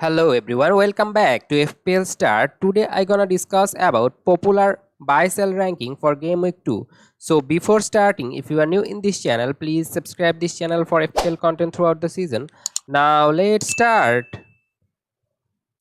Hello everyone, welcome back to FPL STAR. Today I gonna discuss about popular buy sell ranking for game week 2. So before starting, if you are new in this channel, please subscribe this channel for FPL content throughout the season. Now let's start.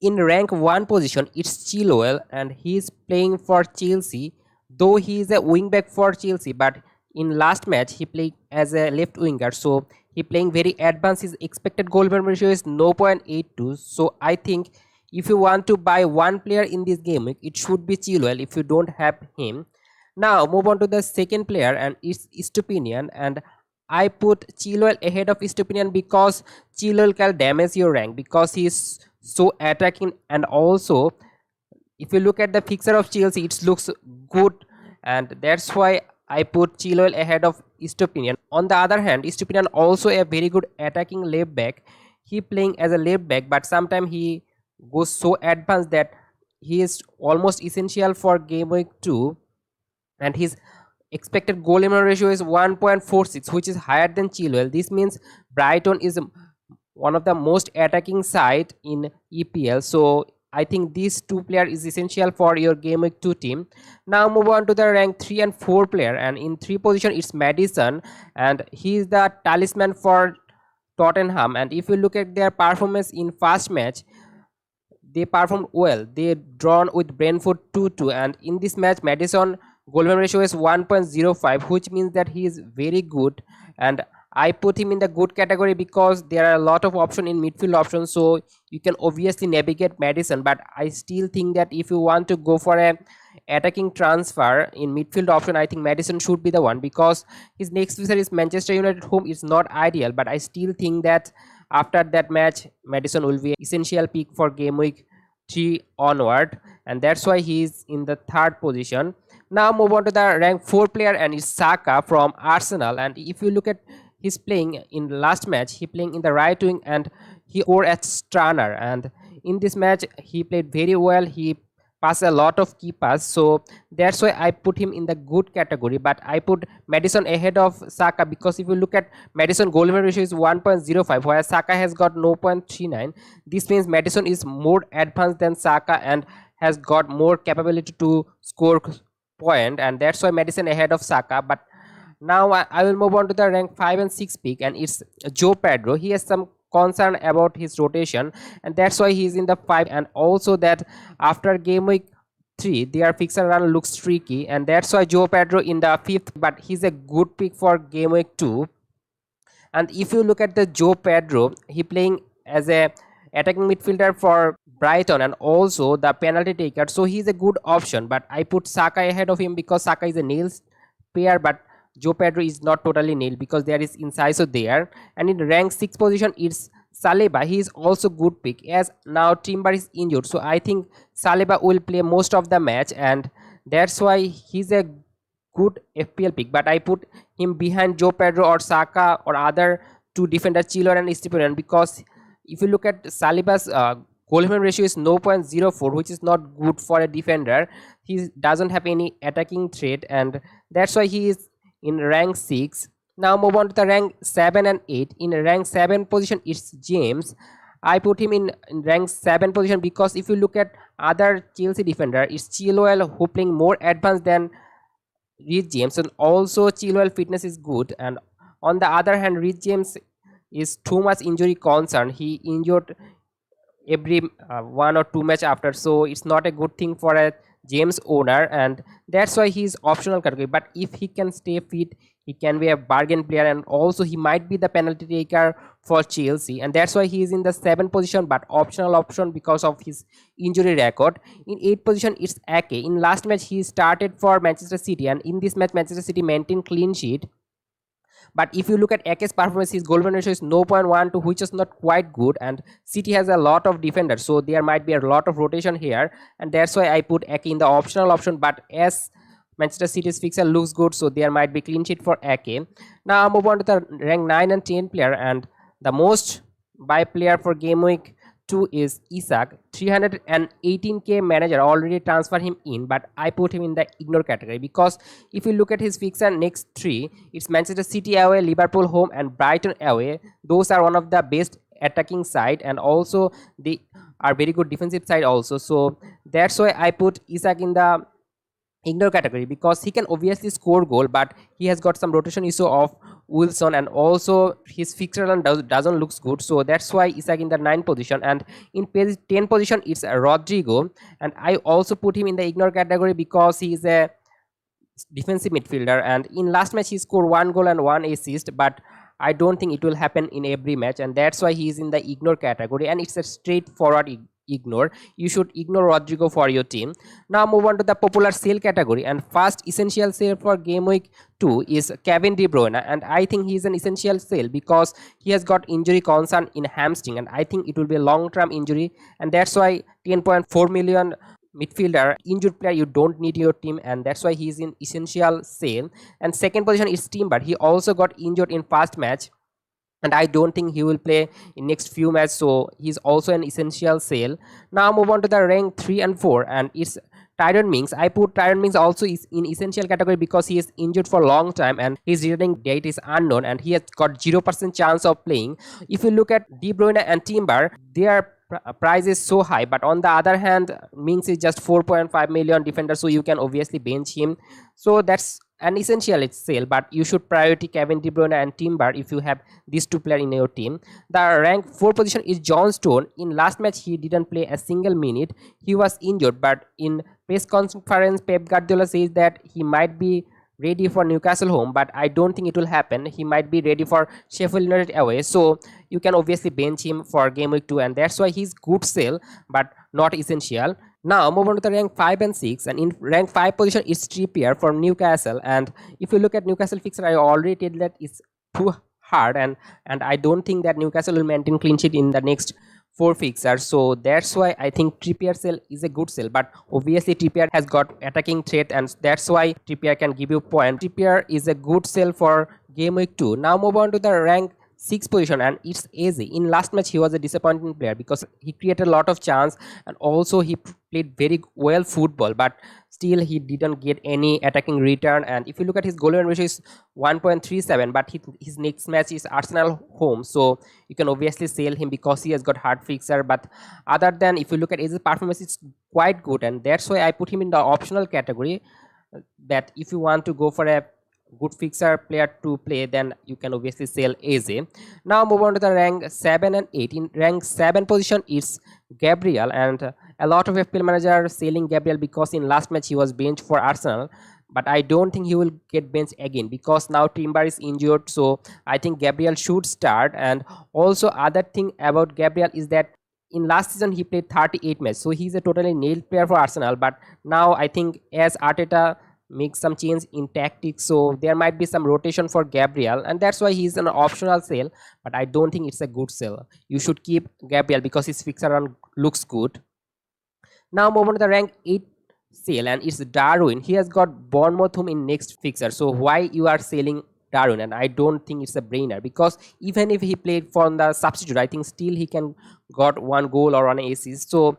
In rank 1 position, it's Chilwell and he is playing for Chelsea. Though he is a wing back for Chelsea, but in last match he played as a left winger, so he playing very advanced. His expected goal ratio is 0.82. So I think if you want to buy one player in this game, it should be Chilwell if you don't have him. Now move on to the second player, and it's Stupinian, and I put Chilwell ahead of Stupinian because Chilwell can damage your rank because he is so attacking, and also if you look at the fixture of Chelsea, it looks good, and that's why I put Chilwell ahead of Stupinian. On the other hand, Stupinian also a very good attacking left back. He playing as a left back, but sometimes he goes so advanced that he is almost essential for game week 2, and his expected goal ratio is 1.46, which is higher than Chilwell. This means Brighton is one of the most attacking side in EPL. So I think these two players is essential for your game week 2 team. Now move on to the rank 3 and 4 player, and in 3 position it's Madison, and he is the talisman for Tottenham. And if you look at their performance in first match, they performed well. They drawn with Brentford 2-2, and in this match Madison goal ratio is 1.05, which means that he is very good, and I put him in the good category because there are a lot of options in midfield options, so you can obviously navigate Madison. But I still think that if you want to go for a attacking transfer in midfield option, I think Madison should be the one, because his next fixture is Manchester United home. It's not ideal, but I still think that after that match Madison will be essential pick for game week 3 onward, and that's why he is in the third position. Now move on to the rank 4 player, and it's Saka from Arsenal. And if you look at he's playing in the last match, he playing in the right wing, and he scored at Stranner, and in this match he played very well. He passed a lot of key pass, so that's why I put him in the good category. But I put Madison ahead of Saka because if you look at Madison goal ratio is 1.05, whereas Saka has got 0.39. This means Madison is more advanced than Saka and has got more capability to score point, and that's why Madison ahead of Saka. But now I will move on to the rank 5 and 6 pick, and it's Joe Pedro. He has some concern about his rotation, and that's why he's in the 5. And also that after game week 3 their fixture run looks tricky, and that's why Joe Pedro in the 5th, but he's a good pick for game week 2. And if you look at the Joe Pedro, he playing as a attacking midfielder for Brighton and also the penalty taker, so he's a good option. But I put Saka ahead of him because Saka is a nails pair, but Joe Pedro is not totally nil because there is Inciso there. And in rank 6 position it's Saliba. He is also good pick as now Timber is injured, so I think Saliba will play most of the match, and that's why he's a good FPL pick. But I put him behind Joe Pedro or Saka or other two defenders Chilwell and Stephen, because if you look at Saliba's goal ratio is 0.04, which is not good for a defender. He doesn't have any attacking threat, and that's why he is in rank 6. Now move on to the rank 7 and 8. In rank 7 position it's James. I put him in rank 7 position because if you look at other Chelsea defender, it's Chilwell who playing more advanced than Reece James, and also Chilwell fitness is good. And on the other hand, Reece James is too much injury concern. He injured every 1 or 2 match after, so it's not a good thing for a James owner, and that's why he's optional category. But if he can stay fit, he can be a bargain player, and also he might be the penalty taker for Chelsea, and that's why he is in the 7th position but optional option because of his injury record. In 8th position it's Ake. In last match he started for Manchester City, and in this match Manchester City maintained clean sheet. But if you look at Ake's performance, his goal ratio is 0.12, which is not quite good. And City has a lot of defenders, so there might be a lot of rotation here. And that's why I put Ake in the optional option. But as Manchester City's fixture looks good, so there might be clean sheet for Ake. Now I'll move on to the rank 9 and 10 player. And the most buy player for game week 2 is Isak. 318k manager already transfer him in, but I put him in the ignore category because if you look at his fixture next 3, it's Manchester City away, Liverpool home, and Brighton away. Those are one of the best attacking side, and also the are very good defensive side also. So that's why I put Isak in the ignore category, because he can obviously score goal, but he has got some rotation issue of Wilson, and also his fixture run doesn't looks good. So that's why Isak in the 9 position, and in page 10 position it's Rodrigo, and I also put him in the ignore category because he is a defensive midfielder, and in last match he scored 1 goal and 1 assist, but I don't think it will happen in every match, and that's why he is in the ignore category, and it's a straightforward ignore. You should ignore Rodrigo for your team. Now move on to the popular sale category, and first essential sale for game week 2 is Kevin De Bruyne, and I think he is an essential sale because he has got injury concern in hamstring, and I think it will be a long term injury, and that's why 10.4 million midfielder injured player you don't need your team, and that's why he's in essential sale. And second position is Timber. He also got injured in first match, and I don't think he will play in next few matches, so he's also an essential sale. Now move on to the rank 3 and 4, and it's Tyron Mings. I put Tyron Mings also is in essential category because he is injured for a long time and his returning date is unknown, and he has got 0% chance of playing. If you look at De Bruyne and Timber, their price is so high, but on the other hand Mings is just 4.5 million defender, so you can obviously bench him. So that's an essential it's sale, but you should priority Kevin De Bruyne and Timber if you have these two players in your team. The rank 4 position is John Stone. In last match he didn't play a single minute, he was injured, but in press conference Pep Guardiola says that he might be ready for Newcastle home, but I don't think it will happen. He might be ready for Sheffield United away, so you can obviously bench him for game week 2, and that's why he's good sale but not essential. Now move on to the rank 5 and 6, and in rank 5 position is Trippier from Newcastle, and if you look at Newcastle fixture, I already tell that it's too hard, and I don't think that Newcastle will maintain clean sheet in the next 4 fixers, so that's why I think Trippier sell is a good sell. But obviously Trippier has got attacking threat, and that's why Trippier can give you point. Trippier is a good sell for game week 2. Now move on to the rank 6 position, and it's easy. In last match he was a disappointing player because he created a lot of chance, and also he played very well football, but still he didn't get any attacking return. And if you look at his goal and ratio is 1.37, but his next match is Arsenal home, so you can obviously sell him because he has got hard fixer. But other than, if you look at his performance, it's quite good, and that's why I put him in the optional category, that if you want to go for a good fixer player to play, then you can obviously sell AZ. Now move on to the rank 7 and 8. In rank 7 position it's Gabriel, and a lot of FPL manager selling Gabriel because in last match he was benched for Arsenal, but I don't think he will get benched again because now Timber is injured, so I think Gabriel should start. And also other thing about Gabriel is that in last season he played 38 matches, so he's a totally nailed player for Arsenal, but now I think as Arteta make some change in tactics, so there might be some rotation for Gabriel, and that's why he's an optional sale, but I don't think it's a good sale. You should keep Gabriel because his fixture run looks good. Now move on to the rank 8 sale, and it's Darwin. He has got Bournemouth home in next fixture, so why you are selling Darwin? And I don't think it's a brainer because even if he played for the substitute, I think still he can got 1 goal or 1 assist, so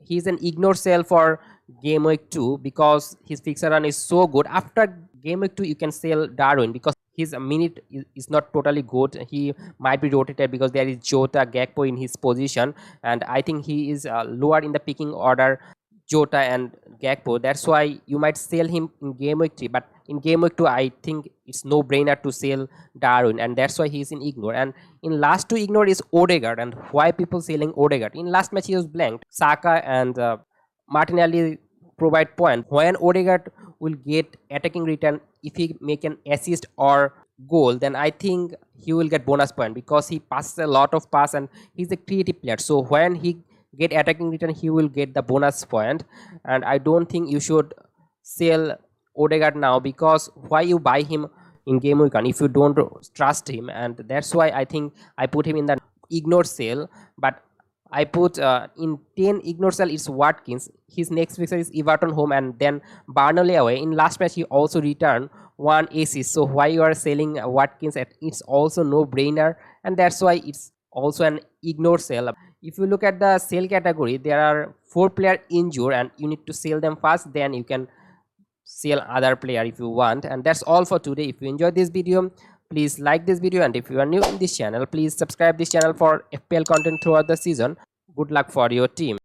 he's an ignore sell for game week 2 because his fixture run is so good. After game week 2 you can sell Darwin because his minute is not totally good. He might be rotated because there is Jota, Gakpo in his position, and I think he is lower in the picking order, Jota and Gakpo. That's why you might sell him in game week 3, but in game week 2 I think it's no brainer to sell Darwin, and that's why he's in ignore. And in last 2 ignore is Odegaard, and why people selling Odegaard? In last match he was blanked. Saka and Martinelli provide point. When Odegaard will get attacking return, if he make an assist or goal, then I think he will get bonus point because he passes a lot of pass and he's a creative player. So when he get attacking return, he will get the bonus point. And I don't think you should sell Odegaard now because why you buy him in game week 1 if you don't trust him? And that's why I think I put him in the ignore sale. But I put in 10 ignore sell it's Watkins. His next fixture is Everton home and then Burnley away. In last match he also returned 1 assist. So why you are selling Watkins? It's also no brainer, and that's why it's also an ignore sell. If you look at the sell category, there are 4 players injured and you need to sell them fast, then you can sell other player if you want. And that's all for today. If you enjoyed this video, please like this video, and if you are new in this channel, please subscribe this channel for FPL content throughout the season. Good luck for your team.